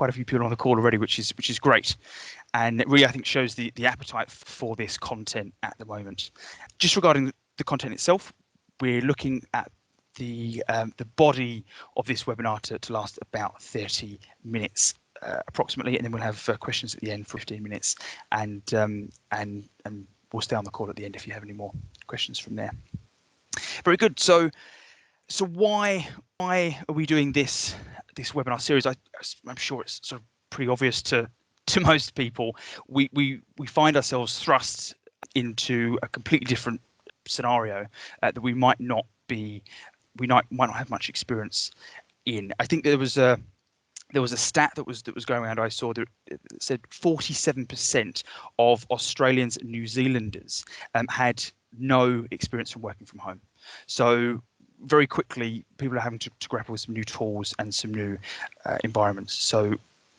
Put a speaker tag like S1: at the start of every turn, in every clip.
S1: quite a few people on the call already, which is great, and it really I think shows the appetite for this content at the moment. Just regarding the content itself, we're looking at the body of this webinar to last about 30 minutes approximately, and then we'll have questions at the end for 15 minutes, and we'll stay on the call at the end if you have any more questions from there. Very good. So why are we doing this webinar series? I'm sure it's sort of pretty obvious to most people. We find ourselves thrust into a completely different scenario that we might not have much experience in. I think there was a stat that was going around. I saw that it said 47% of Australians and New Zealanders had no experience from working from home. So very quickly, people are having to grapple with some new tools and some new environments. So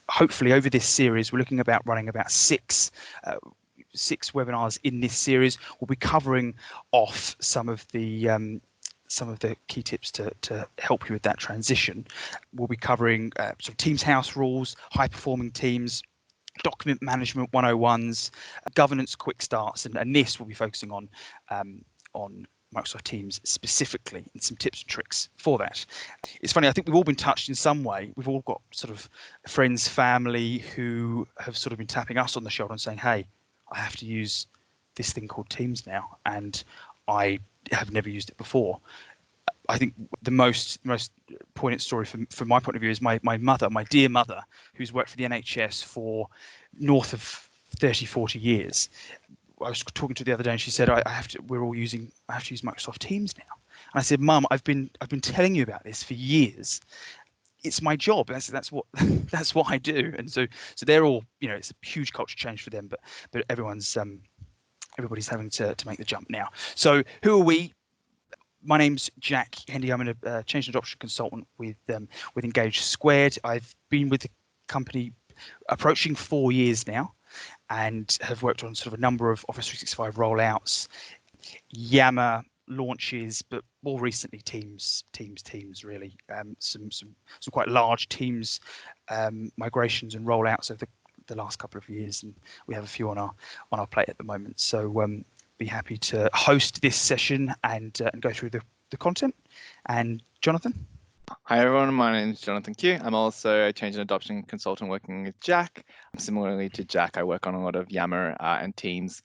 S1: hopefully over this series, we're looking about running about six webinars in this series. We'll be covering off some of the key tips to help you with that transition. We'll be covering sort of Teams house rules, high performing teams, document management 101s, governance quick starts, and this will be focusing on Microsoft Teams specifically, and some tips and tricks for that. It's funny, I think we've all been touched in some way. We've all got sort of friends, family who have sort of been tapping us on the shoulder and saying, hey, I have to use this thing called Teams now, and I have never used it before. I think the most poignant story from my point of view is my mother, my dear mother, who's worked for the NHS for north of 30, 40 years. I was talking to her the other day, and she said, I have to use Microsoft Teams now. And I said, Mum, I've been telling you about this for years. It's my job. That's what I do. And so they're all, it's a huge culture change for them, but everybody's having to make the jump now. So who are we? My name's Jack Hendy. I'm a change and adoption consultant with Engage Squared. I've been with the company approaching 4 years now, and have worked on sort of a number of Office 365 rollouts, Yammer launches, but more recently Teams really. Some quite large Teams migrations and rollouts over the last couple of years, and we have a few on our plate at the moment. So be happy to host this session and go through the content. And Jonathan.
S2: Hi everyone, my name is Jonathan Q. I'm also a change and adoption consultant working with Jack. Similarly to Jack, I work on a lot of Yammer and Teams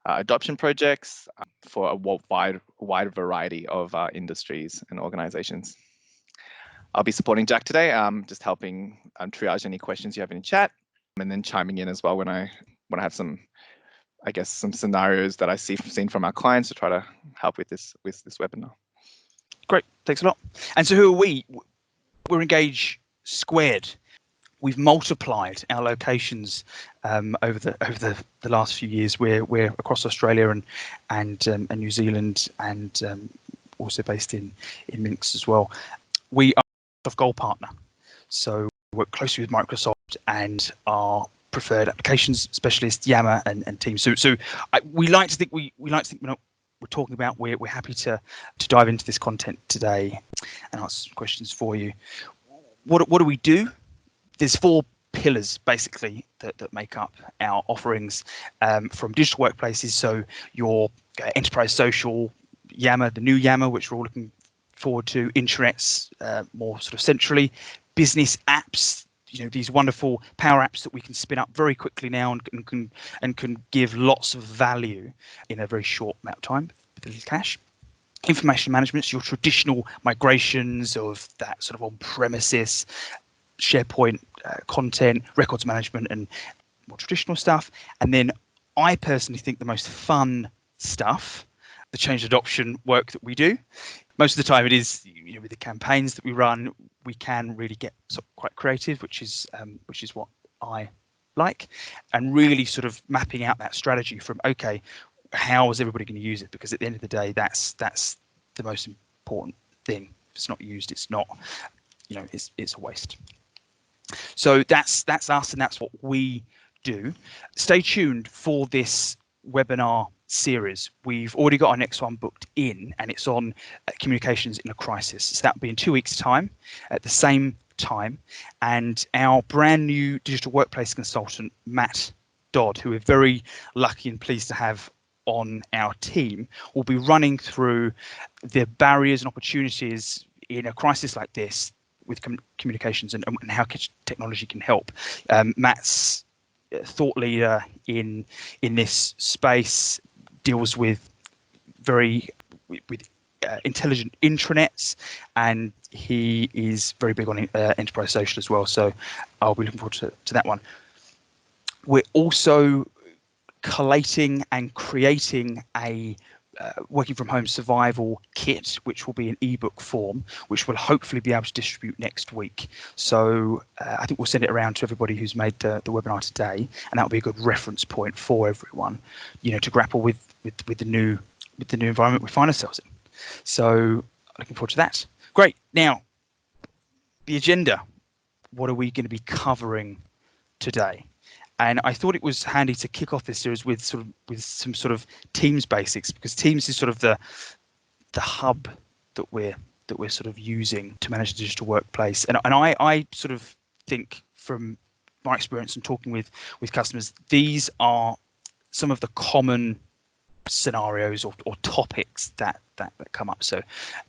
S2: adoption projects for a wide variety of industries and organizations. I'll be supporting Jack today, just helping triage any questions you have in chat, and then chiming in as well when I have some scenarios that I've seen from our clients to try to help with this webinar.
S1: Great, thanks a lot. And so who are we? We're Engage Squared. We've multiplied our locations over the last few years. We're across Australia and New Zealand, and also based in Minsk as well. We are a Microsoft Gold partner, so we work closely with Microsoft and our preferred applications specialist, Yammer and Teams. So we like to think we're talking about. We're happy to dive into this content today and answer some questions for you. What do we do? There's 4 pillars basically that make up our offerings, from digital workplaces, so your enterprise social, Yammer, the new Yammer, which we're all looking forward to, intranets more sort of centrally, business apps, these wonderful power apps that we can spin up very quickly now and can give lots of value in a very short amount of time with a little cash. Information management, so your traditional migrations of that sort of on-premises SharePoint content, records management, and more traditional stuff. And then I personally think the most fun stuff, the change adoption work that we do. Most of the time it is, with the campaigns that we run, we can really get quite creative, which is what I like, and really sort of mapping out that strategy from, okay, how is everybody going to use it? Because at the end of the day, that's the most important thing. If it's not used, it's not, it's a waste. So that's us, and that's what we do. Stay tuned for this webinar series. We've already got our next one booked in, and it's on communications in a crisis. So that'll be in 2 weeks' time at the same time, and our brand new digital workplace consultant, Matt Dodd, who we're very lucky and pleased to have on our team, will be running through the barriers and opportunities in a crisis like this with communications and how technology can help. Matt's thought leader in this space, deals with intelligent intranets, and he is very big on enterprise social as well. So I'll be looking forward to that one. We're also collating and creating a working from home survival kit, which will be an ebook form, which we'll hopefully be able to distribute next week. So I think we'll send it around to everybody who's made the webinar today, and that'll be a good reference point for everyone, to grapple with the new environment we find ourselves in. So looking forward to that. Great. Now, the agenda. What are we going to be covering today? And I thought it was handy to kick off this series with some sort of Teams basics, because Teams is sort of the hub that we're sort of using to manage the digital workplace. And I sort of think, from my experience and talking with customers, these are some of the common scenarios or topics that come up. So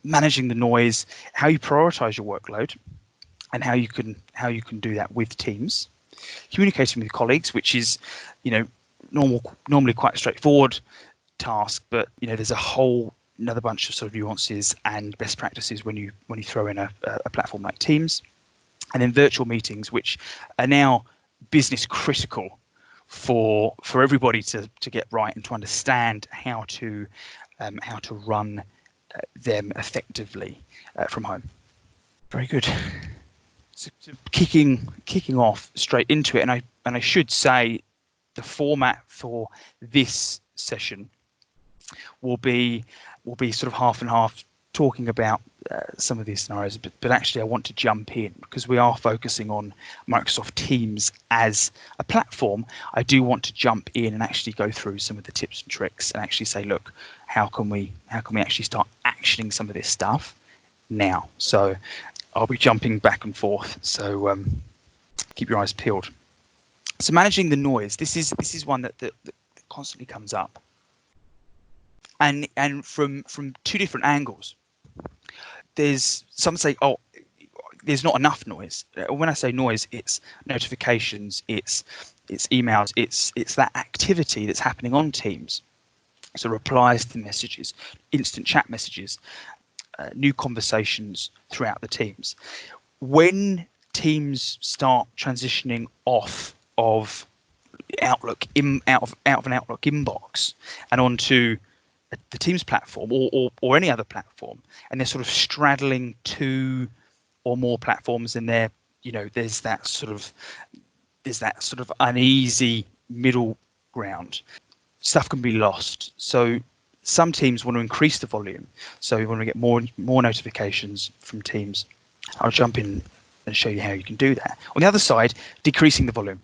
S1: managing the noise, how you prioritize your workload, and how you can do that with Teams. Communicating with colleagues, which is, normally quite a straightforward task, but there's a whole another bunch of sort of nuances and best practices when you throw in a platform like Teams. And then virtual meetings, which are now business critical for everybody to get right and to understand how to run them effectively from home. Very good. So kicking off straight into it, and I should say the format for this session will be sort of half and half, talking about some of these scenarios, but actually I want to jump in, because we are focusing on Microsoft Teams as a platform. I do want to jump in and actually go through some of the tips and tricks and actually say, look, how can we actually start actioning some of this stuff now? So I'll be jumping back and forth, so keep your eyes peeled. So managing the noise, this is one that constantly comes up, and from two different angles. There's some say, oh, there's not enough noise. When I say noise, it's notifications, it's emails, it's that activity that's happening on Teams. So replies to messages, instant chat messages, new conversations throughout the Teams. When Teams start transitioning off of Outlook, out of an Outlook inbox and onto the Teams platform or any other platform, and they're sort of straddling two or more platforms, and there's that sort of uneasy middle ground. Stuff can be lost. So some teams want to increase the volume, so we want to get more notifications from Teams. I'll jump in and show you how you can do that. On the other side, decreasing the volume.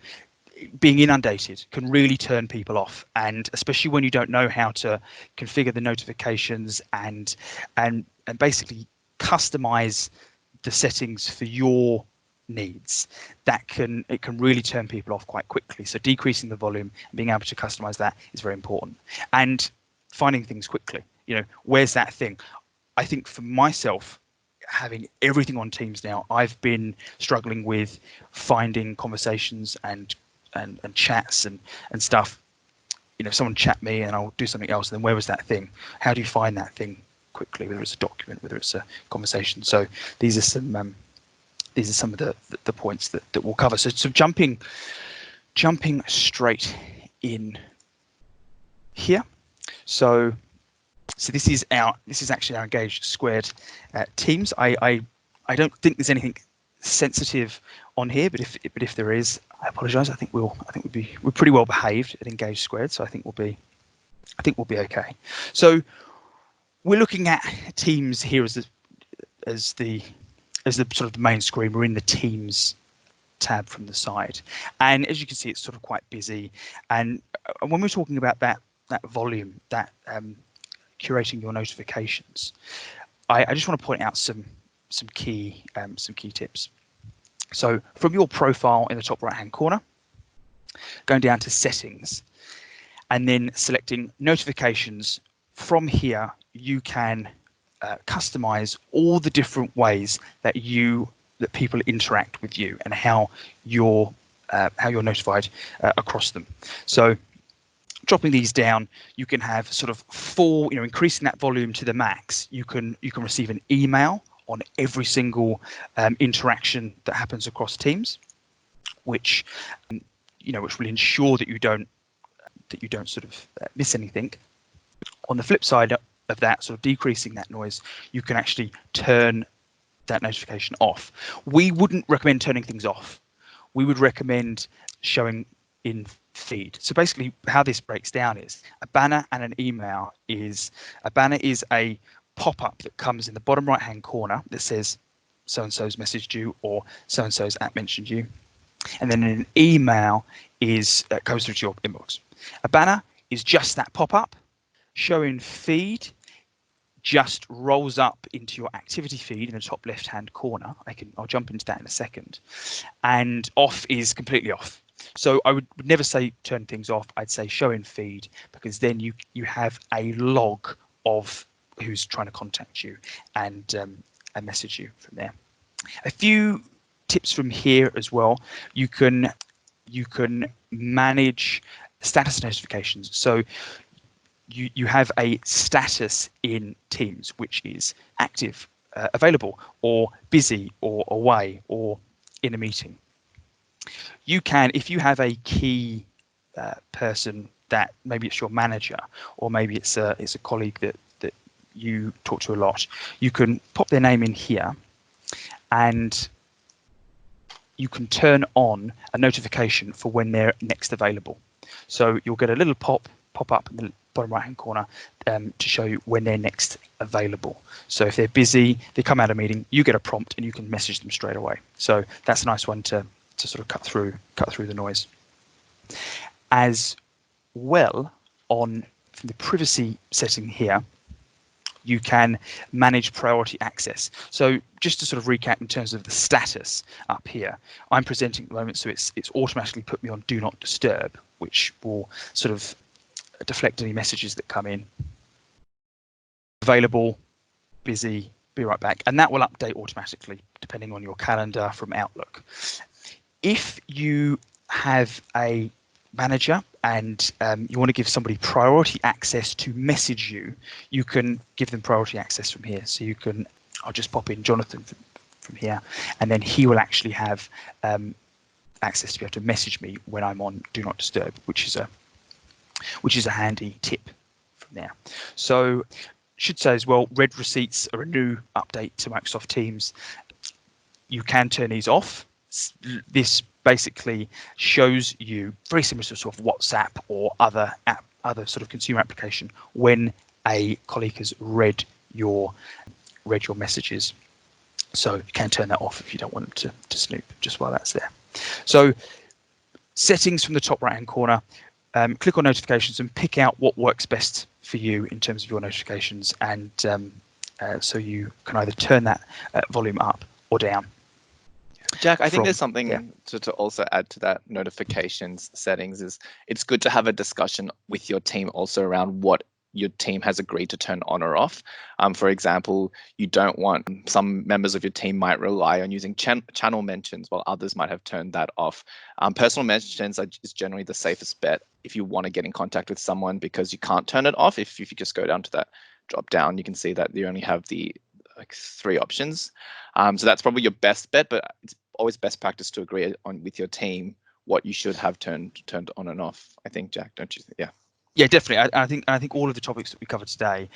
S1: Being inundated can really turn people off, and especially when you don't know how to configure the notifications and basically customize the settings for your needs, it can really turn people off quite quickly. So decreasing the volume and being able to customize that is very important, and finding things quickly. Where's that thing? I think for myself, having everything on Teams now, I've been struggling with finding conversations and chats and stuff. Someone chat me and I'll do something else, and then where was that thing? How do you find that thing quickly, whether it's a document, whether it's a conversation? So these are some of the points that we'll cover. So jumping straight in here. So this is actually our Engage Squared Teams. I don't think there's anything sensitive on here, but if there is, I apologise. I think we're pretty well behaved at Engage Squared, so I think we'll be okay. So we're looking at Teams here as the sort of the main screen. We're in the Teams tab from the side, and as you can see, it's sort of quite busy. And when we're talking about that volume, that curating your notifications, I just want to point out some key tips. So from your profile in the top right hand corner, going down to settings, and then selecting notifications. From here, you can customize all the different ways that people interact with you and how you're notified across them. So dropping these down, you can have sort of increasing that volume to the max. You can receive an email on every single interaction that happens across Teams, which which will ensure that you don't sort of miss anything. On the flip side of that, sort of decreasing that noise, you can actually turn that notification off. We wouldn't recommend turning things off. We would recommend showing in feed. So basically how this breaks down is a banner and an email is a pop-up that comes in the bottom right hand corner that says so-and-so's messaged you or so-and-so's mentioned you. And then an email goes through to your inbox. A banner is just that pop-up. Showing feed just rolls up into your activity feed in the top left-hand corner. I'll jump into that in a second. And off is completely off. So I would never say turn things off. I'd say show in feed, because then you have a log of who's trying to contact you and message you from there. A few tips from here as well. You can manage status notifications. So you have a status in Teams, which is active, available, or busy, or away, or in a meeting. You can, if you have a key person that maybe it's your manager, or maybe it's a colleague that you talk to a lot, you can pop their name in here, and you can turn on a notification for when they're next available. So you'll get a little pop up in the bottom right hand corner to show you when they're next available. So if they're busy, they come out of a meeting, you get a prompt and you can message them straight away. So that's a nice one to sort of cut through the noise. As well, from the privacy setting here, you can manage priority access. So just to sort of recap in terms of the status up here, I'm presenting at the moment, so it's automatically put me on do not disturb, which will sort of deflect any messages that come in. Available, busy, be right back, and that will update automatically depending on your calendar from Outlook. If you have a manager and you want to give somebody priority access to message you, you can give them priority access from here. So I'll just pop in Jonathan from here, and then he will actually have access to be able to message me when I'm on do not disturb, which is a handy tip from there. So should say as well, red receipts are a new update to Microsoft Teams. You can turn these off. This basically shows you, very similar to sort of WhatsApp or other sort of consumer application, when a colleague has read your messages. So you can turn that off if you don't want them to snoop just while that's there. So settings from the top right hand corner, click on notifications and pick out what works best for you in terms of your notifications, and so you can either turn that volume up or down.
S2: Jack, I think there's something to also add to that notifications settings is it's good to have a discussion with your team also around what your team has agreed to turn on or off. For example, you don't want, some members of your team might rely on using channel mentions while others might have turned that off. Personal mentions is generally the safest bet if you want to get in contact with someone, because you can't turn it off. If you just go down to that drop down, you can see that you only have the 3 options. So that's probably your best bet, but it's always best practice to agree on with your team what you should have turned on and off. I think, Jack, don't you think? Yeah.
S1: Yeah, definitely. I think all of the topics that we covered today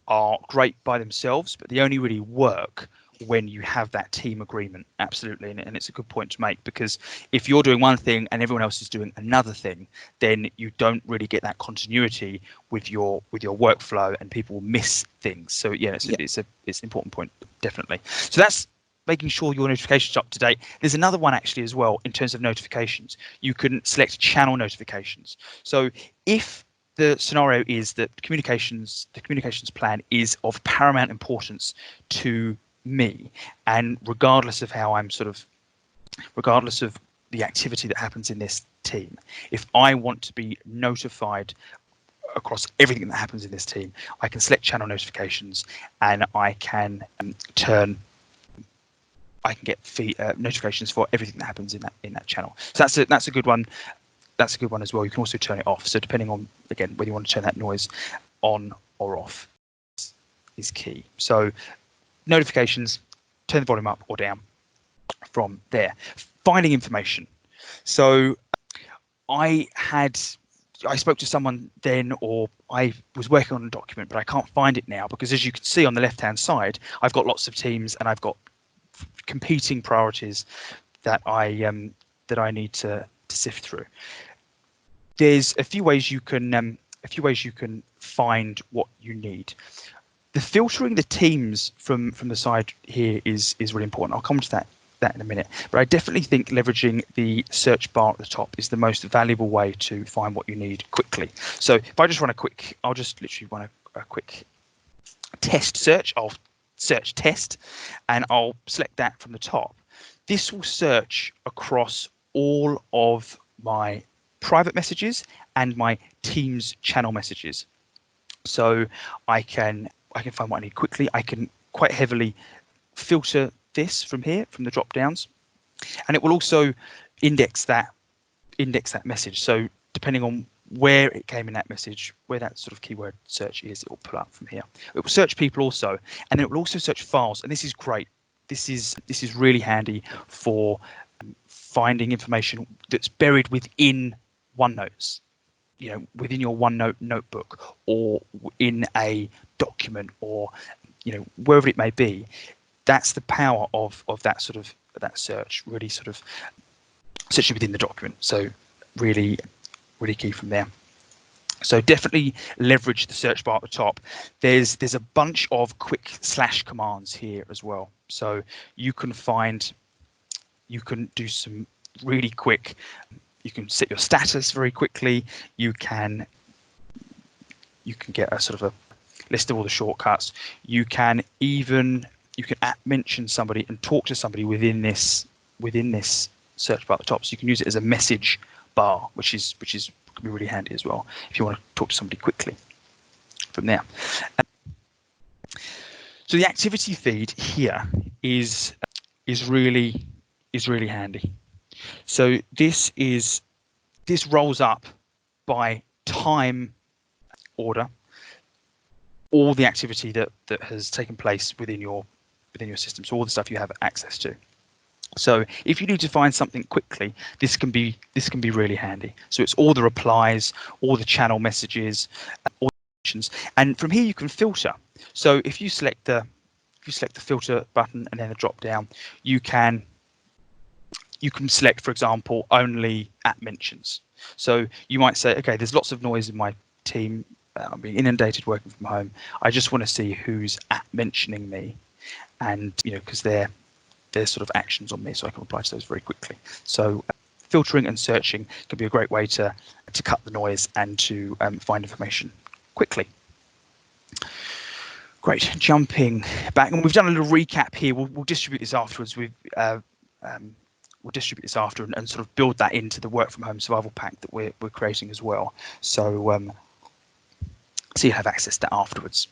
S1: are great by themselves, but they only really work when you have that team agreement. Absolutely, and it's a good point to make, because if you're doing one thing and everyone else is doing another thing, then you don't really get that continuity with your workflow, and people will miss things. So yeah, it's an important point, definitely. So that's making sure your notifications are up to date. There's another one actually as well in terms of notifications. You can select channel notifications. So if the scenario is that the communications plan is of paramount importance to me, and regardless of how I'm sort of regardless of the activity that happens in this team, if I want to be notified across everything that happens in this team, I can select channel notifications, and I can get notifications for everything that happens in that channel. So that's a good one. That's a good one as well. You can also turn it off. So depending on, again, whether you want to turn that noise on or off is key. So notifications, turn the volume up or down from there. Finding information. So I spoke to someone then, or I was working on a document, but I can't find it now because, as you can see on the left-hand side, I've got lots of teams and I've got competing priorities that I need to sift through. There's a few ways you can find what you need. The filtering the teams from the side here is really important. I'll come to that in a minute, but I definitely think leveraging the search bar at the top is the most valuable way to find what you need quickly. So if I just run I'll just literally run a quick test search. I'll search test and I'll select that from the top. This will search across all of my private messages and my Teams channel messages. So I can find what I need quickly. I can quite heavily filter this from here, from the drop downs, and it will also index that message. So depending on where it came in that message, where that sort of keyword search is, it will pull up from here. It will search people also, and then it will also search files. And this is great. This is really handy for finding information that's buried within OneNotes, within your OneNote notebook, or in a document, or wherever it may be. That's the power of that search, really sort of searching within the document. So really key from there. So definitely leverage the search bar at the top. There's a bunch of quick / commands here as well. So you can do some really quick. You can set your status very quickly. You can get a sort of a list of all the shortcuts. You can mention somebody and talk to somebody within this search bar at the top. So you can use it as a message bar, which can be really handy as well if you want to talk to somebody quickly from there. So the activity feed here is really handy. So this rolls up by time order all the activity that has taken place within your system, so all the stuff you have access to. So if you need to find something quickly, this can be really handy. So it's all the replies, all the channel messages, all the actions, and from here you can filter. So if you select the filter button and then the drop down, you can select, for example, only @mentions. So you might say, okay, there's lots of noise in my team. I'm being inundated working from home. I just want to see who's @mentioning me, and because they're sort of actions on me, so I can reply to those very quickly. So filtering and searching can be a great way to cut the noise and to find information quickly. Great. Jumping back, and we've done a little recap here. We'll distribute this afterwards. We'll distribute this after and sort of build that into the work from home survival pack that we're creating as well. So so you have access to that afterwards.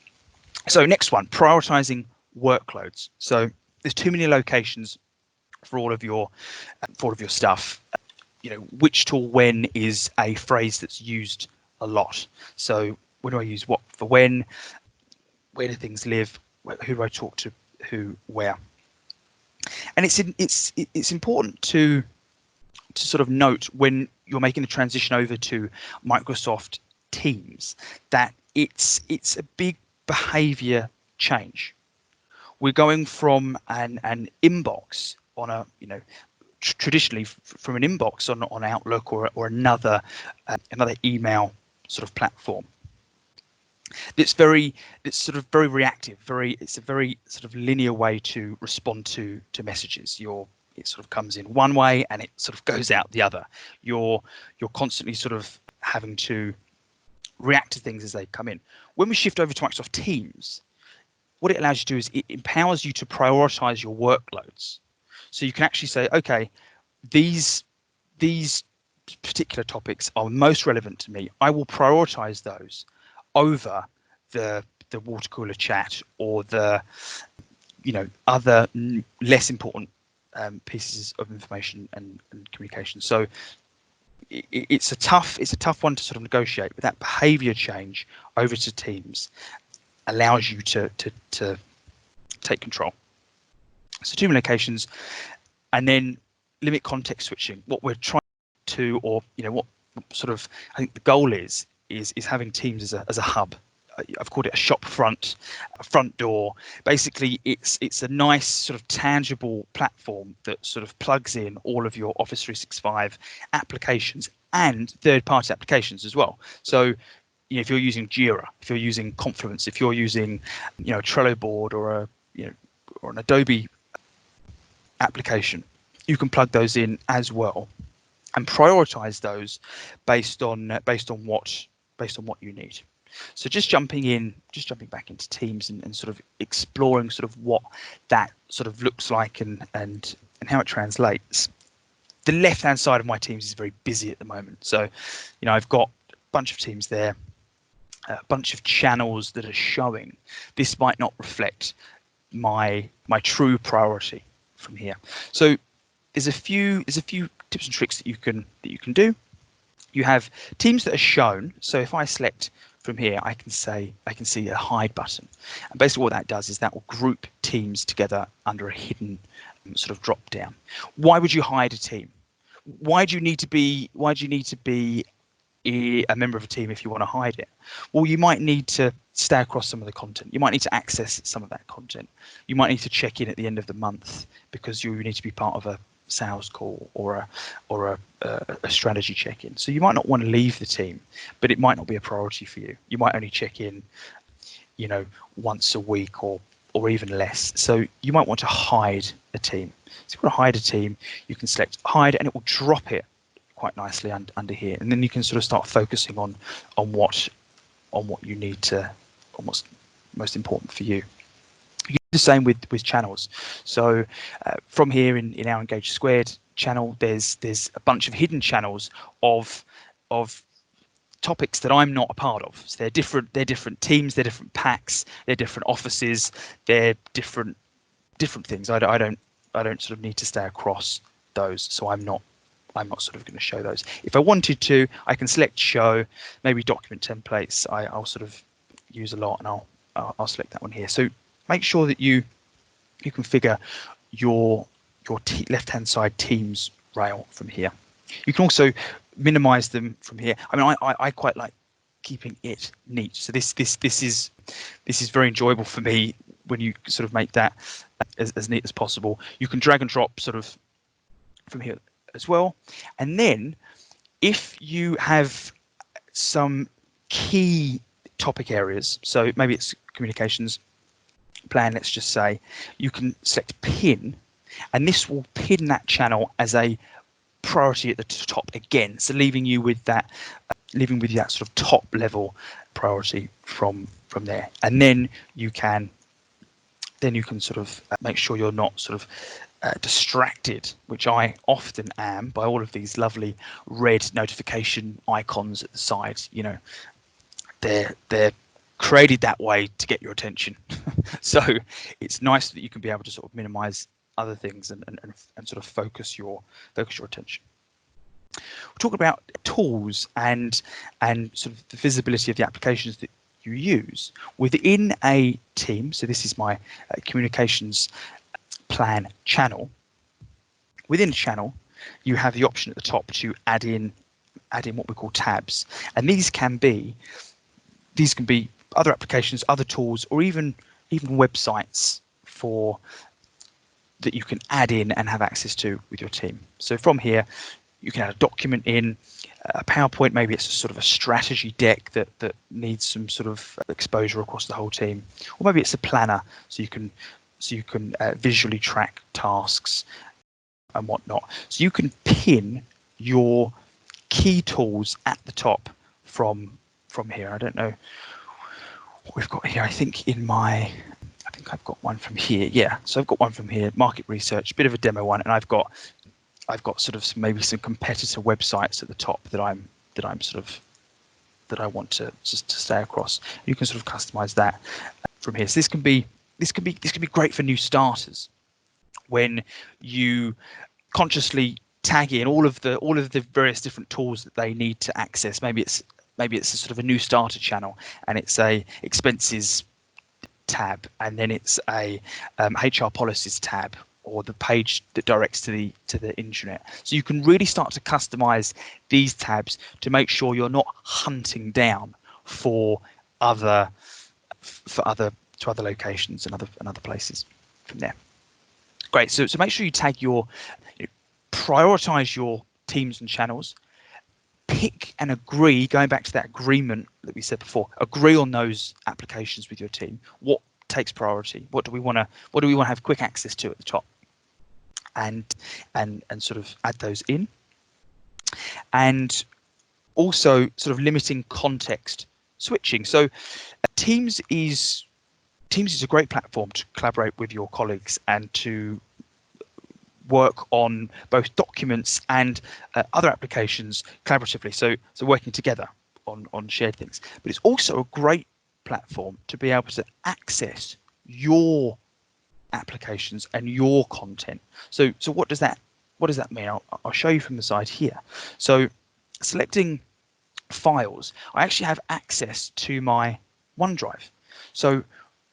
S1: So next one, prioritizing workloads. So there's too many locations for all of your stuff. Which tool when is a phrase that's used a lot. So when do I use what for when? Where do things live? Who do I talk to? Who? Where? And it's important to sort of note when you're making the transition over to Microsoft Teams that it's a big behavior change. We're going from an inbox on a traditionally from an inbox on Outlook or another email sort of platform. It's sort of very reactive. It's a very sort of linear way to respond to messages. It sort of comes in one way and it sort of goes out the other. You're constantly sort of having to react to things as they come in. When we shift over to Microsoft Teams, what it allows you to do is it empowers you to prioritize your workloads. So you can actually say, okay, these particular topics are most relevant to me. I will prioritize those over the water cooler chat or the other less important pieces of information and communication. So it's a tough one to sort of negotiate, but that behavior change over to teams allows you to take control. So team locations, and then limit context switching. What we're trying to, or what sort of I think the goal is having teams as a hub. I've called it a shop front, a front door. Basically, it's a nice sort of tangible platform that sort of plugs in all of your Office 365 applications and third-party applications as well. So, if you're using Jira, if you're using Confluence, if you're using, a Trello board or or an Adobe application, you can plug those in as well and prioritize those based on what you need. So just jumping back into Teams and sort of exploring sort of what that sort of looks like and how it translates. The left hand side of my Teams is very busy at the moment. So, I've got a bunch of teams there, a bunch of channels that are showing. This might not reflect my true priority from here. So there's a few tips and tricks that you can do. You have teams that are shown. So if I select from here, I can see a hide button, and basically what that does is that will group teams together under a hidden sort of drop down. Why would you hide a team? Why do you need to be a member of a team if you want to hide it? Well, you might need to stay across some of the content. You might need to access some of that content. You might need to check in at the end of the month because you need to be part of a sales call or a strategy check-in. So you might not want to leave the team, but it might not be a priority for you. You might only check in, once a week or even less. So you might want to hide a team. So if you want to hide a team, you can select hide and it will drop it quite nicely under here, and then you can sort of start focusing on what you need to, on what's most important for you. You do the same with channels. So from here in our Engage Squared channel, there's a bunch of hidden channels of topics that I'm not a part of. So they're different teams, they're different packs, they're different offices, they're different things. I don't sort of need to stay across those, so I'm not sort of going to show those. If I wanted to, I can select show, maybe document templates. I'll sort of use a lot, and I'll select that one here. So make sure that you configure your left-hand side teams rail from here. You can also minimize them from here. I mean, I quite like keeping it neat. So this is very enjoyable for me when you sort of make that as neat as possible. You can drag and drop sort of from here as well. And then if you have some key topic areas, so maybe it's communications plan, let's just say, you can select pin, and this will pin that channel as a priority at the top again, so leaving you with that sort of top level priority from there. And then you can sort of make sure you're not sort of distracted, which I often am, by all of these lovely red notification icons at the side. They're created that way to get your attention. So it's nice that you can be able to sort of minimize other things and sort of focus your attention. We'll talk about tools and sort of the visibility of the applications that you use within a team. So this is my communications plan channel. Within a channel, you have the option at the top to add in what we call tabs, and these can be other applications, other tools, or even websites that you can add in and have access to with your team. So from here, you can add a document in, a PowerPoint, maybe it's a sort of a strategy deck that needs some sort of exposure across the whole team, or maybe it's a planner, so you can visually track tasks and whatnot. So you can pin your key tools at the top from here. I don't know what we've got here. I think I've got one from here. Yeah, so I've got one from here, market research, bit of a demo one, and I've got I've got sort of maybe some competitor websites at the top that I want to just to stay across. You can sort of customize that from here. So this can be great for new starters when you consciously tag in all of the various different tools that they need to access. Maybe it's a sort of a new starter channel, and it's a expenses tab, and then it's a HR policies tab, or the page that directs to the intranet. So you can really start to customize these tabs to make sure you're not hunting down for other locations and other places from there. Great. So make sure you tag prioritize your teams and channels. Pick and agree, going back to that agreement that we said before, agree on those applications with your team. What takes priority? What do we want to have quick access to at the top? And sort of add those in. And also sort of limiting context switching. So Teams is a great platform to collaborate with your colleagues and to work on both documents and other applications collaboratively. So working together on shared things. But it's also a great platform to be able to access your applications and your content. So what does that mean? I'll show you from the side here. So selecting files, I actually have access to my OneDrive. So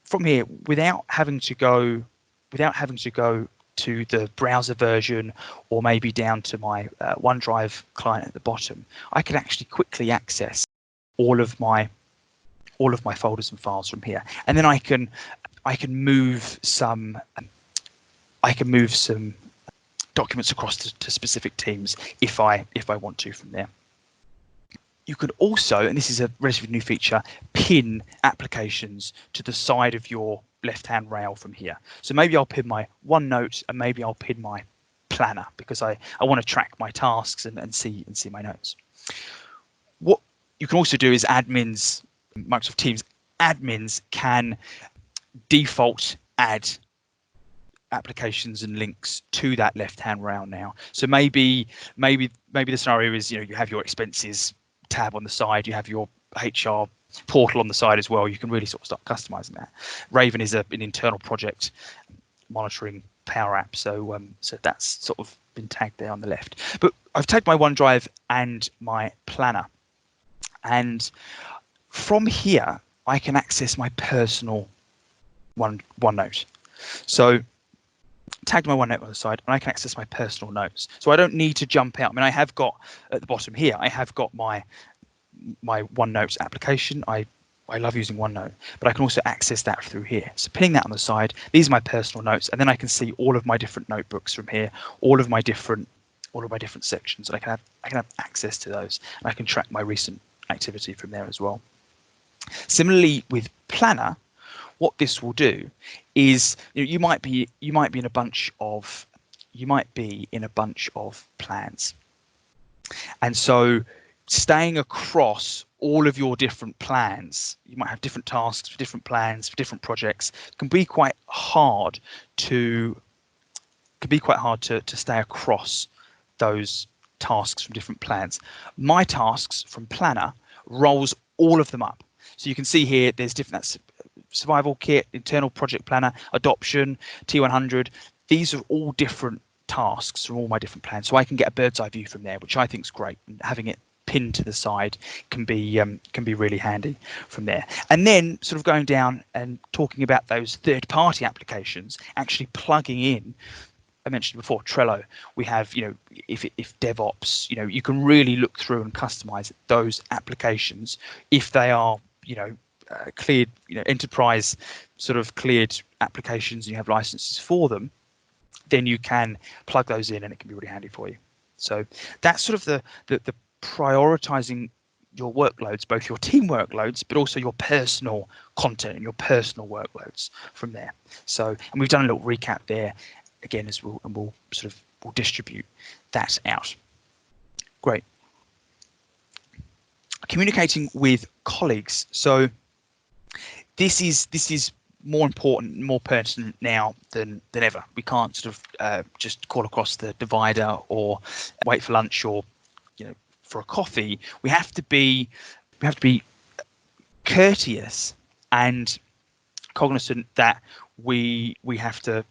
S1: from here, without having to go to the browser version, or maybe down to my OneDrive client at the bottom, I can actually quickly access all of my folders and files from here, and then I can move some documents across to specific teams if I want to from there. You could also, and this is a relatively new feature, pin applications to the side of your left-hand rail from here. So maybe I'll pin my OneNote, and maybe I'll pin my planner, because I want to track my tasks and see my notes. What you can also do is Microsoft Teams admins can default add applications and links to that left-hand rail now. So maybe the scenario is, you have your expenses tab on the side, you have your HR portal on the side as well. You can really sort of start customizing that. Raven is an internal project monitoring Power App, so that's sort of been tagged there on the left. But I've tagged my OneDrive and my planner, and from here I can access my personal OneNote. So tagged my OneNote on the side, and I can access my personal notes. So I don't need to jump out. I mean, I have got at the bottom here, I have got my OneNote application. I love using OneNote, but I can also access that through here. So pinning that on the side, these are my personal notes, and then I can see all of my different notebooks from here, all of my different sections, and I can have access to those, and I can track my recent activity from there as well. Similarly with Planner, what this will do is, you might be in a bunch of plans, and so staying across all of your different plans, you might have different tasks for different plans for different projects, can be quite hard to stay across those tasks from different plans. My tasks from Planner rolls all of them up. So you can see here there's different, that's survival kit, internal project planner, adoption, T100. These are all different tasks from all my different plans. So I can get a bird's eye view from there, which I think is great. And having it pinned to the side can be really handy from there. And then sort of going down and talking about those third-party applications, actually plugging in. I mentioned before Trello. We have, if DevOps, you can really look through and customize those applications if they are, cleared, enterprise sort of cleared applications, and you have licenses for them. Then you can plug those in, and it can be really handy for you. So that's sort of the prioritizing your workloads, both your team workloads, but also your personal content and your personal workloads from there. So, and we've done a little recap there again, as we'll distribute that out. Great. Communicating with colleagues. So this is more important, more pertinent now than ever. We can't sort of just call across the divider or wait for lunch or for a coffee. We have to be courteous and cognizant that we have to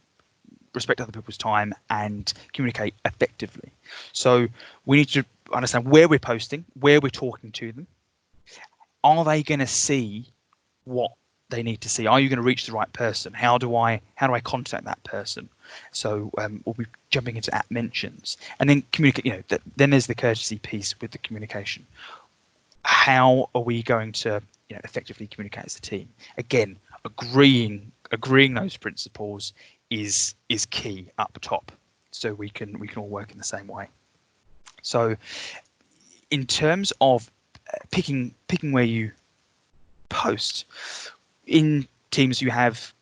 S1: respect other people's time and communicate effectively. So we need to understand where we're posting, where we're talking to them. Are they going to see what they need to see? Are you going to reach the right person? How do I contact that person? So we'll be jumping into app mentions, and then communicate. Then there's the courtesy piece with the communication. How are we going to effectively communicate as a team? Again, agreeing those principles is key up top, so we can all work in the same way. So in terms of picking where you post in Teams, you have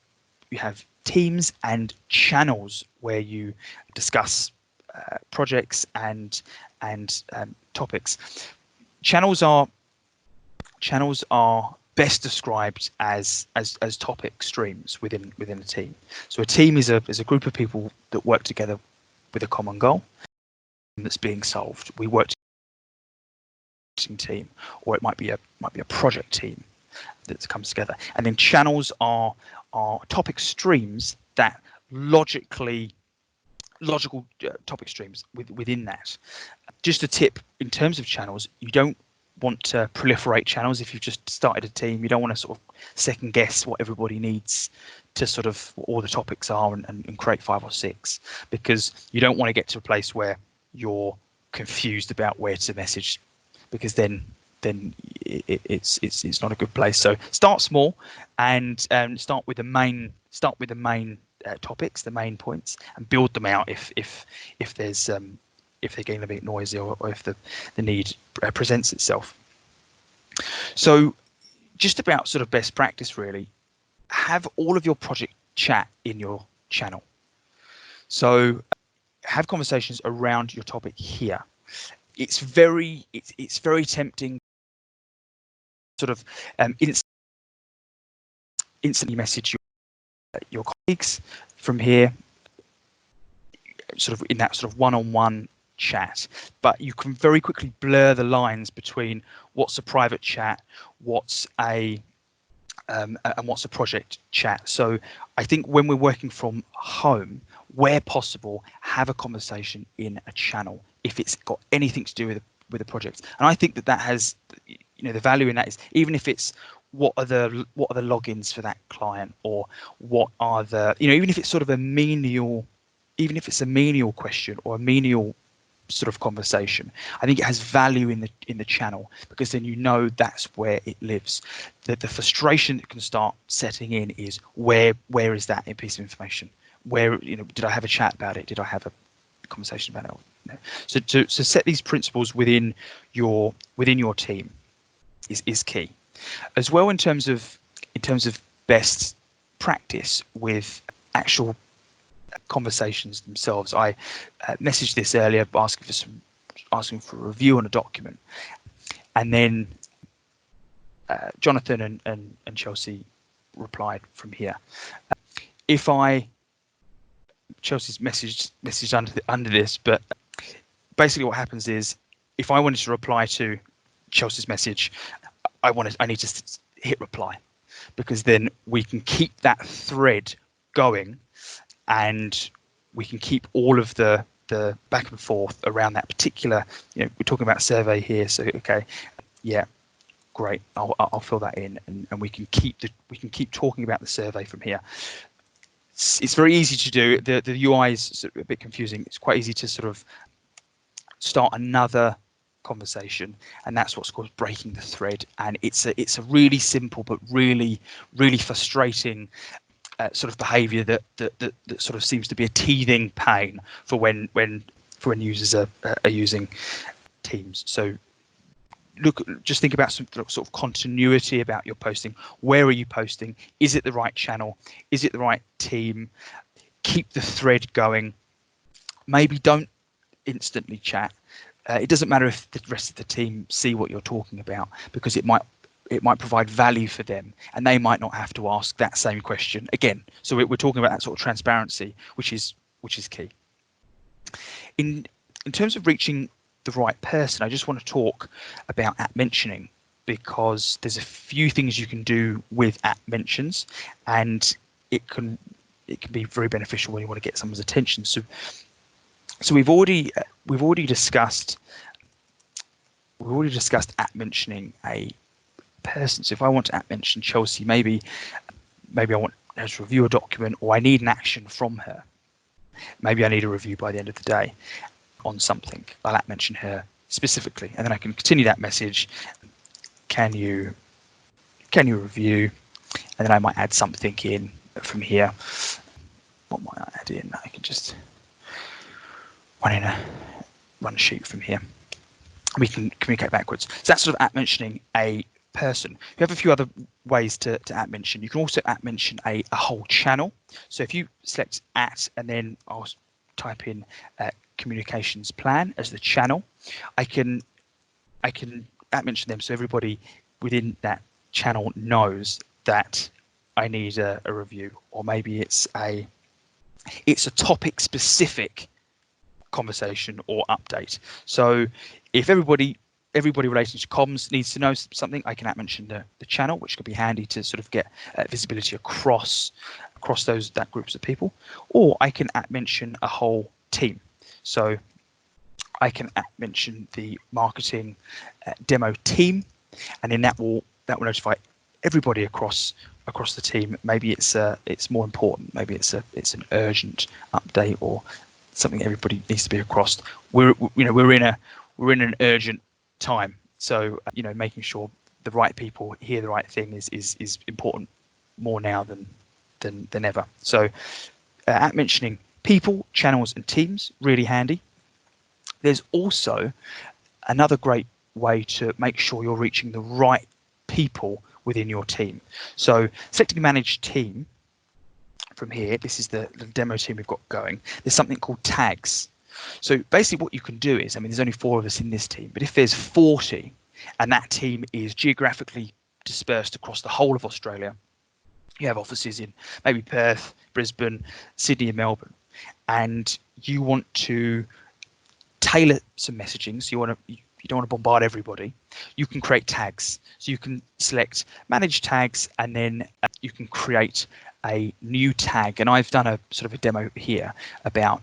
S1: teams and channels where you discuss projects and topics. Channels are best described as topic streams within a team. So a team is a group of people that work together with a common goal that's being solved. We work team, or it might be a project team that comes together. And then channels are topic streams that logical topic streams within that. Just a tip in terms of channels: you don't want to proliferate channels. If you've just started a team, you don't want to sort of second guess what everybody needs to sort of what all the topics are and create 5 or 6, because you don't want to get to a place where you're confused about where to message, because then it's not a good place. So start small and start with the main topics, the main points, and build them out if there's if they're getting a bit noisy, or if the need presents itself. So just about sort of best practice, really, have all of your project chat in your channel. So have conversations around your topic here. It's very tempting sort of instantly message your colleagues from here, sort of in that sort of one-on-one chat, but you can very quickly blur the lines between what's a private chat, what's a and what's a project chat. So I think when we're working from home, where possible, have a conversation in a channel if it's got anything to do with a project. And I think that has, the value in that is, even if it's what are the logins for that client, or what are the, even if it's sort of a menial question or a menial sort of conversation, I think it has value in the channel, because then that's where it lives. The frustration that can start setting in is where is that piece of information? Where, did I have a chat about it? Did I have a conversation about it? No. So to set these principles within your team is key, as well, in terms of best practice with actual conversations themselves. I messaged this earlier, asking for a review on a document, and then Jonathan and Chelsea replied from here. Chelsea's messaged under this, but basically what happens is, if I wanted to reply to Chelsea's message, I need to hit reply, because then we can keep that thread going, and we can keep all of the back and forth around that particular, we're talking about survey here, so okay, yeah, great, I'll fill that in, and we can keep talking about the survey from here. It's very easy to do. The UI is sort of a bit confusing. It's quite easy to sort of start another conversation, and that's what's called breaking the thread. And it's a really simple but really frustrating sort of behavior that sort of seems to be a teething pain for when users are using Teams. So just think about some sort of continuity about your posting. Where are you posting? Is it the right channel? Is it the right team? Keep the thread going. Maybe don't instantly chat. It doesn't matter if the rest of the team see what you're talking about, because it might provide value for them, and they might not have to ask that same question again. So we're talking about that sort of transparency, which is key. In terms of reaching the right person, I just want to talk about at mentioning, because there's a few things you can do with at mentions, and it can be very beneficial when you want to get someone's attention. So we've already discussed at mentioning a person. So if I want to at mention Chelsea, maybe I want her to review a document, or I need an action from her. Maybe I need a review by the end of the day on something. I'll at mention her specifically, and then I can continue that message. Can you review? And then I might add something in from here. What might I add in? I can just run a sheet from here. We can communicate backwards. So that's sort of at mentioning a person. You have a few other ways to at mention. You can also at mention a whole channel. So if you select at, and then I'll type in communications plan as the channel, I can at mention them, so everybody within that channel knows that I need a review, or maybe it's a topic specific conversation or update. So if everybody relating to comms needs to know something, I can at mention the channel, which could be handy to sort of get visibility across that groups of people. Or I can at mention a whole team. So I can at mention the marketing demo team, and then that will notify everybody across the team. Maybe it's more important. Maybe it's an urgent update, or something everybody needs to be across. We're in an urgent time, so making sure the right people hear the right thing is important more now than ever. So at mentioning people, channels, and teams, really handy. There's also another great way to make sure you're reaching the right people within your team. So selecting manage team from here, this is the demo team we've got going. There's something called tags. So basically what you can do is, there's only 4 of us in this team, but if there's 40 and that team is geographically dispersed across the whole of Australia, you have offices in maybe Perth, Brisbane, Sydney, and Melbourne, and you want to tailor some messaging, so you don't want to bombard everybody, you can create tags. So you can select manage tags, and then you can create a new tag. And I've done a sort of a demo here about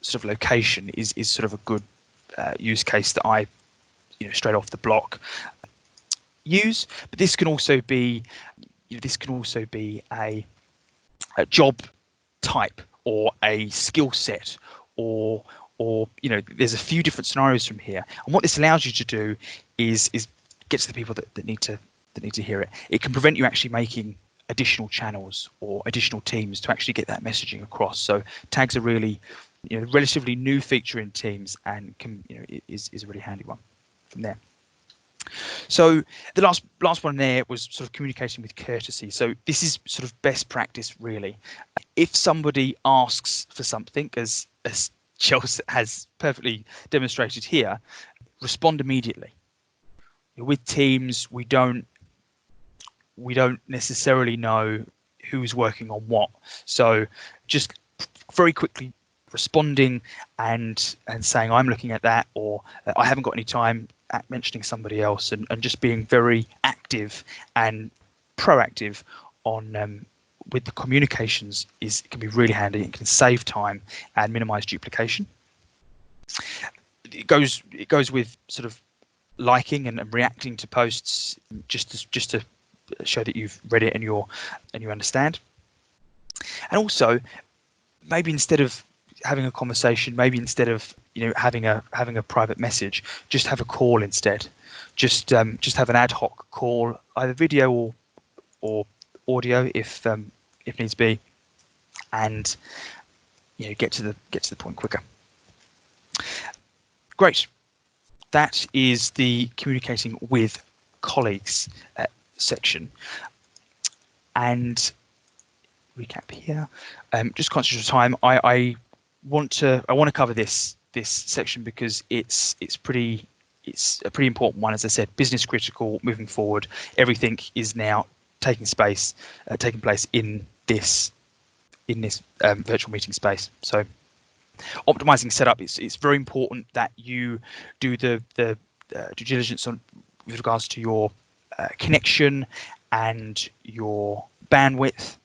S1: sort of location is sort of a good use case that I straight off the block use. But this can also be a job type, or a skill set, or there's a few different scenarios from here. And what this allows you to do is get to the people that need to hear it. It can prevent you actually making additional channels or additional teams to actually get that messaging across. So tags are really relatively new feature in Teams, and is a really handy one from there. So the last one there was sort of communicating with courtesy. So this is sort of best practice, really. If somebody asks for something, as Chelsea has perfectly demonstrated here, respond immediately. With Teams, we don't necessarily know who's working on what. So just very quickly responding and saying, I'm looking at that, or I haven't got any time, at mentioning somebody else, and just being very active and proactive on with the communications can be really handy. It can save time and minimize duplication. It goes with sort of liking and reacting to posts, just to show that you've read it and you understand. And also, maybe instead of having a conversation, maybe instead of having a private message, just have a call instead. Just have an ad hoc call, either video or audio if needs be, and get to the point quicker. Great. That is the communicating with colleagues section. And recap here. Just conscious of time, I want to cover this section because it's pretty it's a pretty important one, as I said, business critical moving forward. Everything is now taking place in this virtual meeting space. So optimizing setup, it's very important that you do the due diligence on with regards to your connection and your bandwidth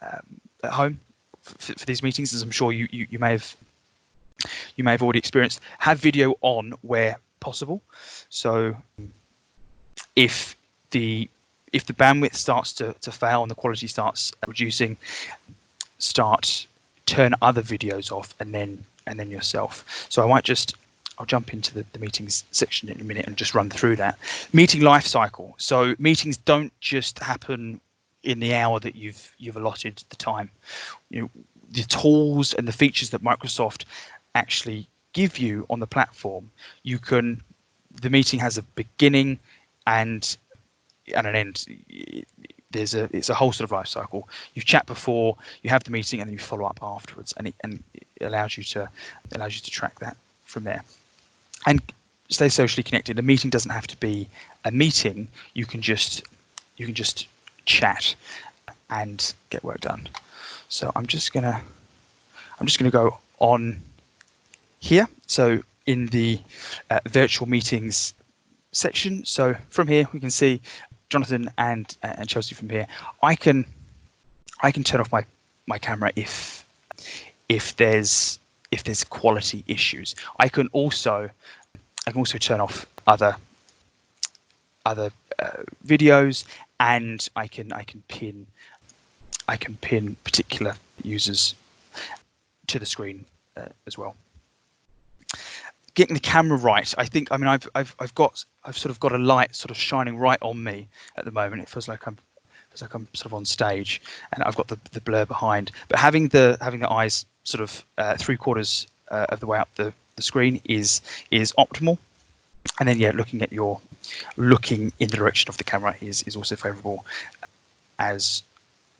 S1: at home for these meetings, as I'm sure you may have already experienced. Have video on where possible. So if the bandwidth starts to fail and the quality starts reducing, turn other videos off and then yourself. So I'll jump into the meetings section in a minute and just run through that. Meeting life cycle. So meetings don't just happen in the hour that you've allotted the time. The tools and the features that Microsoft actually give you on the platform, the meeting has a beginning and an end. It's a whole sort of life cycle. You chat before, you have the meeting, and then you follow up afterwards, and it allows you to track that from there. And stay socially connected. A meeting doesn't have to be a meeting. You can just chat and get work done. So I'm just gonna go on here. So in the virtual meetings section. So from here we can see Jonathan and Chelsea from here. I can turn off my camera if there's quality issues. I can also turn off other videos, and I can pin particular users to the screen as well. Getting the camera right, I've sort of got a light sort of shining right on me at the moment. It feels like I'm sort of on stage, and I've got the blur behind. But having the eyes sort of 3/4 of the way up the screen is optimal. And then looking in the direction of the camera is also favourable as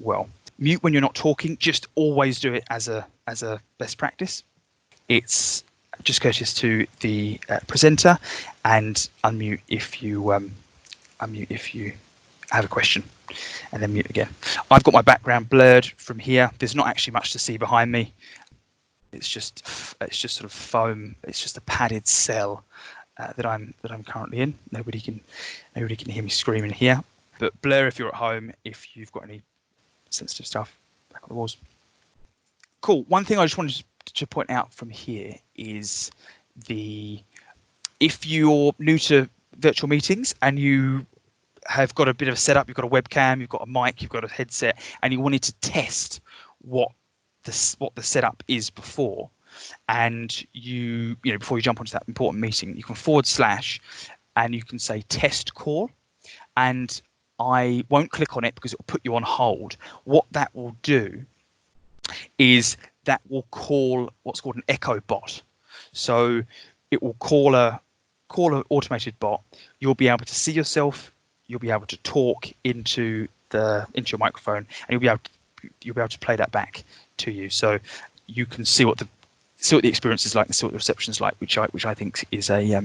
S1: well. Mute when you're not talking. Just always do it as a best practice. It's just courteous to the presenter, and unmute if you have a question, and then mute again. I've got my background blurred from here. There's not actually much to see behind me. It's just sort of foam. It's just a padded cell that I'm currently in. Nobody can hear me screaming here. But blur if you're at home. If you've got any sensitive stuff back on the walls. Cool. One thing I just wanted to point out from here is if you're new to virtual meetings and you have got a bit of a setup, you've got a webcam, you've got a mic, you've got a headset, and you wanted to test what the setup is before, and before you jump onto that important meeting, you can / and you can say test call, and I won't click on it because it will put you on hold. What that will do is that will call what's called an echo bot. So it will call an automated bot. You'll be able to see yourself. You'll be able to talk into your microphone, and you'll be able to play that back to you. So you can see what the experience is like and see what the reception is like, which I think is a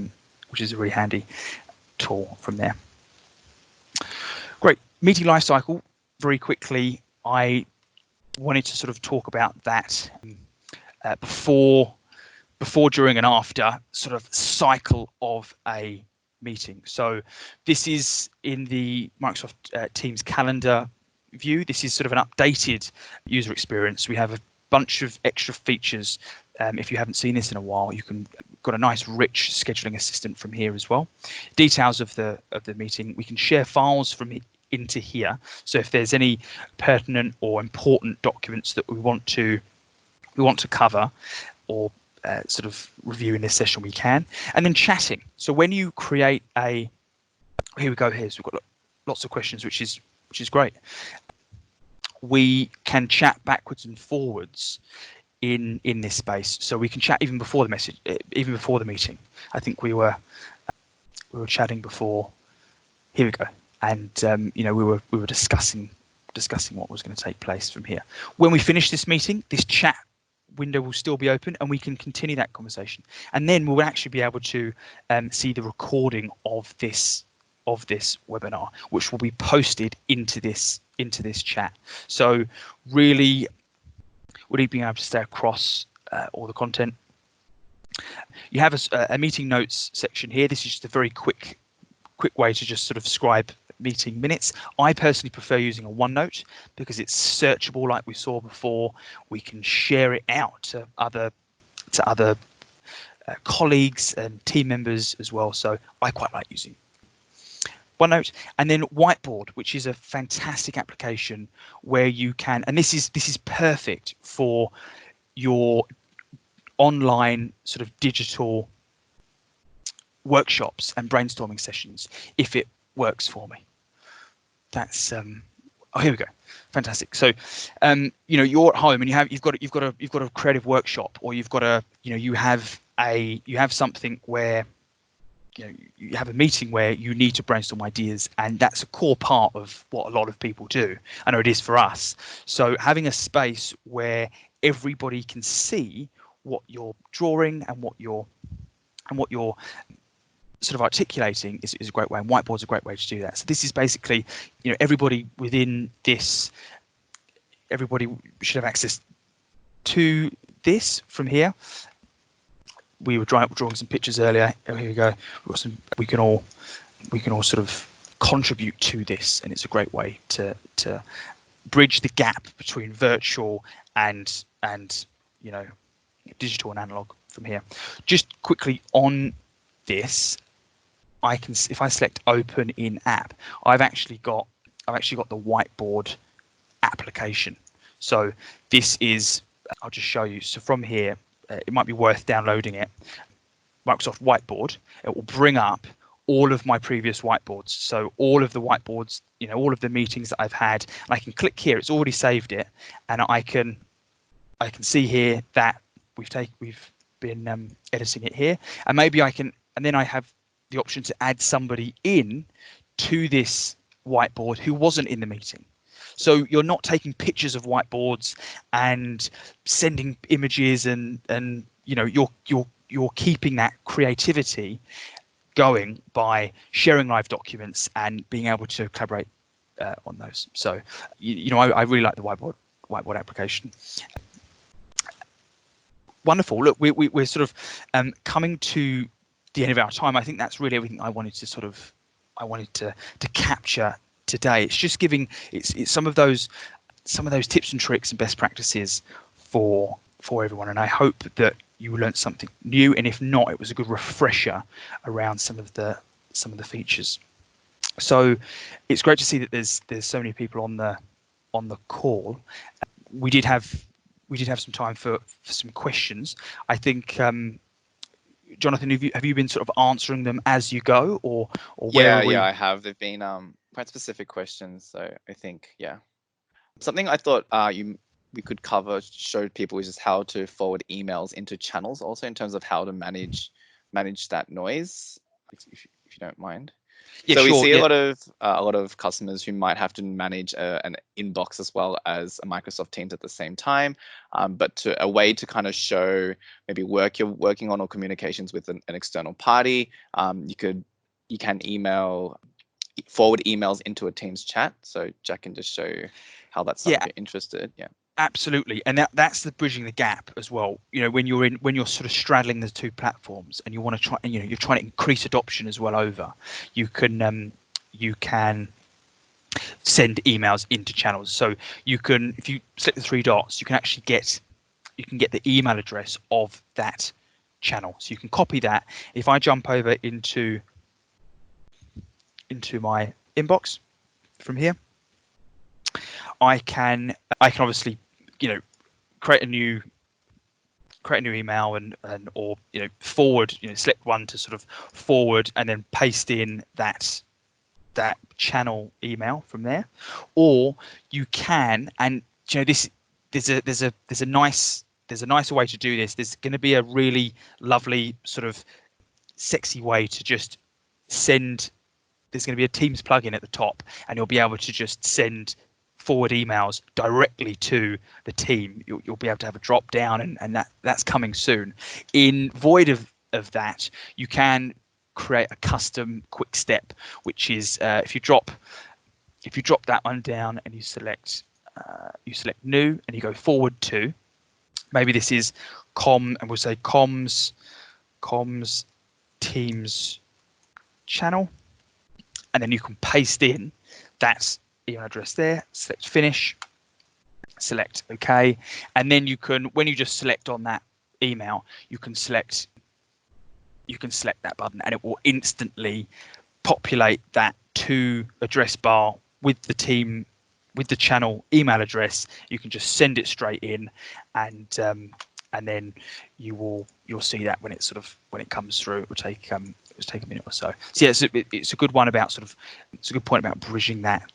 S1: really handy tool from there. Great. Meeting lifecycle. Very quickly, I wanted to sort of talk about that before, during, and after sort of cycle of a meeting. So this is in the Microsoft Teams calendar view. This is sort of an updated user experience. We have a bunch of extra features. If you haven't seen this in a while, got a nice rich scheduling assistant from here as well. Details of the meeting. We can share files from into here. So if there's any pertinent or important documents that we want to cover or sort of review in this session, we can. And then chatting. So when you create here we go here. So we've got lots of questions, which is great. We can chat backwards and forwards in this space. So we can chat even before the meeting. I think we were chatting before. Here we go. And we were discussing what was going to take place from here. When we finish this meeting, this chat window will still be open, and we can continue that conversation. And then we'll actually be able to see the recording of this webinar, which will be posted into this chat. So really being able to stay across all the content. You have a meeting notes section here. This is just a very quick way to just sort of scribe meeting minutes. I personally prefer using a OneNote because it's searchable, like we saw before. We can share it out to other colleagues and team members as well. So I quite like using OneNote. And then Whiteboard, which is a fantastic application where you can, and this is perfect for your online sort of digital workshops and brainstorming sessions, if it works for me. That's oh, here we go. Fantastic. So you're at home and you've got a creative workshop, or you've got you have something where you have a meeting where you need to brainstorm ideas, and that's a core part of what a lot of people do. I know it is for us. So having a space where everybody can see what you're drawing and what you're sort of articulating is a great way, and Whiteboard's a great way to do that. So this is basically, everybody within this, everybody should have access to this from here. We were drawing some pictures earlier. Oh, here we go. We've got some. We can all sort of contribute to this, and it's a great way to bridge the gap between virtual and digital and analog from here. Just quickly on this, I can, if I select open in app, I've actually got the Whiteboard application. So this is, I'll just show you. So from here, it might be worth downloading it. Microsoft Whiteboard. It will bring up all of my previous whiteboards. So all of the whiteboards, all of the meetings that I've had, and I can click here. It's already saved it, and I can see here that we've been editing it here, and maybe and then I have the option to add somebody in to this whiteboard who wasn't in the meeting. So you're not taking pictures of whiteboards and sending images, and you're keeping that creativity going by sharing live documents and being able to collaborate on those. So I really like the whiteboard application. Wonderful. Look, we're sort of coming to the end of our time. I think that's really everything I wanted to capture today. It's just giving it's some of those tips and tricks and best practices for everyone, and I hope that you learned something new, and if not, it was a good refresher around some of the features. So it's great to see that there's so many people on the call. We did have some time for some questions. I think Jonathan, have you been sort of answering them as you go, or where are we?
S2: Yeah, I have. They've been quite specific questions, so I think something I thought we could cover, showed people, is just how to forward emails into channels, also in terms of how to manage that noise, if you don't mind.
S1: Yeah,
S2: so
S1: sure,
S2: we see a lot of customers who might have to manage an inbox as well as a Microsoft Teams at the same time, but a way to kind of show maybe work you're working on or communications with an external party. You can forward emails into a Teams chat. So Jack can just show you how that's something you're interested. Yeah.
S1: Absolutely, and that's the bridging the gap as well. When you're sort of straddling the two platforms, and you want to try, and you're trying to increase adoption as well over, you can send emails into channels. So you can, if you select the three dots, you can actually get the email address of that channel. So you can copy that. If I jump over into my inbox from here, I can obviously create a new email or forward, select one to sort of forward, and then paste in that channel email from there. Or you can, and this, there's a nicer way to do this. There's going to be a really lovely sort of sexy way to just send. There's going to be a Teams plugin at the top, and you'll be able to just send forward emails directly to the team. You'll be able to have a drop down, and that's coming soon. In void of that, you can create a custom quick step, which is if you drop that one down and you select new and you go forward to, maybe this is and we'll say comms teams channel, and then you can paste in that email address there, select finish, select OK, and then you can, when you just select on that email, you can select that button and it will instantly populate that to address bar with the team, with the channel email address. You can just send it straight in, and then you'll see that when it comes through. It will take a minute or so. So yeah, it's a good one about it's a good point about bridging that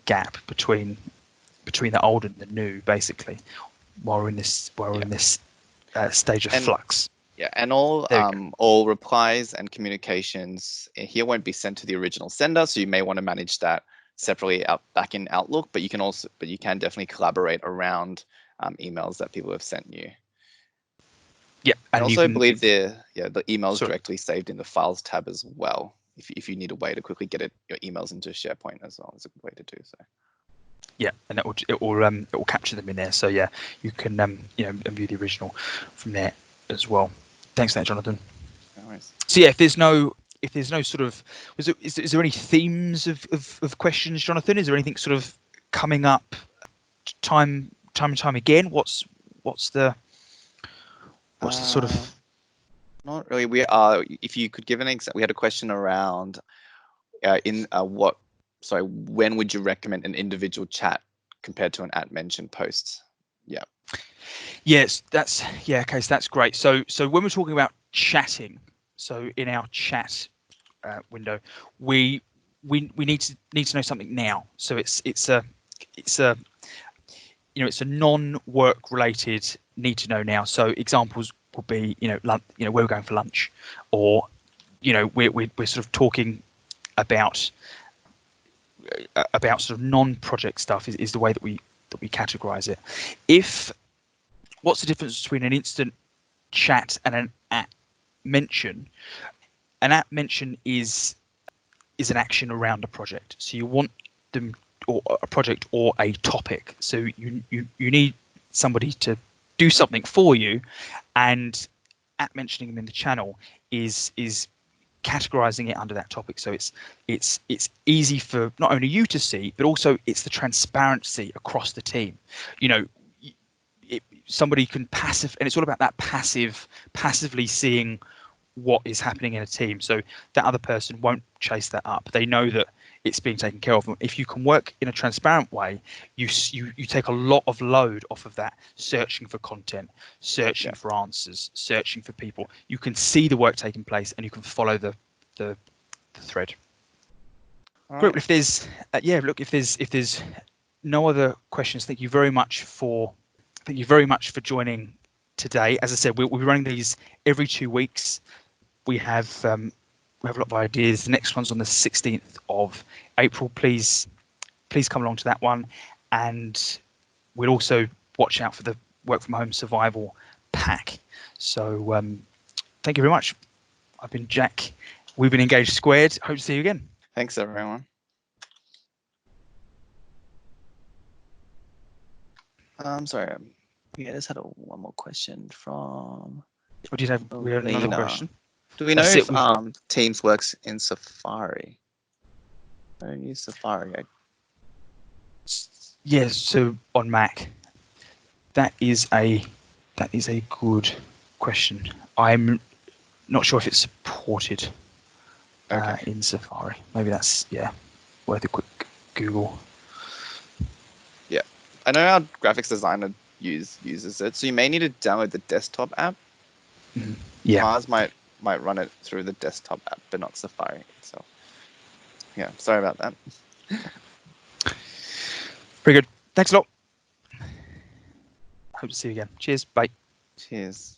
S1: gap between the old and the new, basically, while we're in this stage of flux.
S2: Yeah, and all replies and communications here won't be sent to the original sender, so you may want to manage that separately back in Outlook. But you can definitely collaborate around emails that people have sent you.
S1: Yeah,
S2: and also I believe the emails directly saved in the Files tab as well. If you need a way to quickly get your emails into SharePoint as well, it's a good way to do so.
S1: Yeah, and it will capture them in there. So yeah, you can view the original from there as well. Thanks for that, Jonathan.
S2: No worries.
S1: So yeah, if there's no sort of, is there any themes of questions, Jonathan? Is there anything sort of coming up time and time again? What's the sort of?
S2: Not really. If you could give an example, we had a question around when would you recommend an individual chat compared to an @mention post? Yeah.
S1: Yes, okay, so that's great. So when we're talking about chatting, so in our chat window, we need to know something now. So it's a non-work related need to know now. So examples would be where we're going for lunch, or we're sort of talking about sort of non-project stuff is the way that we categorize it. What's the difference between an instant chat and an @mention? An @mention is an action around a project. So you want them, or a project or a topic. So you need somebody to do something for you, and @mentioning them in the channel is categorizing it under that topic. So it's easy for not only you to see, but also it's the transparency across the team. Somebody can and it's all about that passively seeing what is happening in a team, so that other person won't chase that up. They know that it's being taken care of. If you can work in a transparent way, you take a lot of load off of that searching for content, searching for answers, searching for people. You can see the work taking place and you can follow the thread. Great. If there's if there's no other questions, thank you very much for joining today. As I said, we'll be running these every 2 weeks. We have a lot of ideas. The next one's on the 16th of April. Please come along to that one, and we'll also watch out for the work from home survival pack. So thank you very much. I've been Jack. We've been Engaged Squared. Hope to see you again.
S2: Thanks, everyone. I'm sorry. We just had one more question from.
S1: What do you have? We had another question.
S2: Do we know if Teams works in Safari? I don't use Safari.
S1: Yes, so on Mac. That is a good question. I'm not sure if it's supported in Safari. Maybe that's worth a quick Google.
S2: Yeah, I know our graphics designer uses it, so you may need to download the desktop app.
S1: Mm-hmm. Yeah,
S2: Mars might run it through the desktop app, but not Safari itself. Yeah, sorry about that.
S1: Very good. Thanks a lot. Hope to see you again. Cheers. Bye.
S2: Cheers.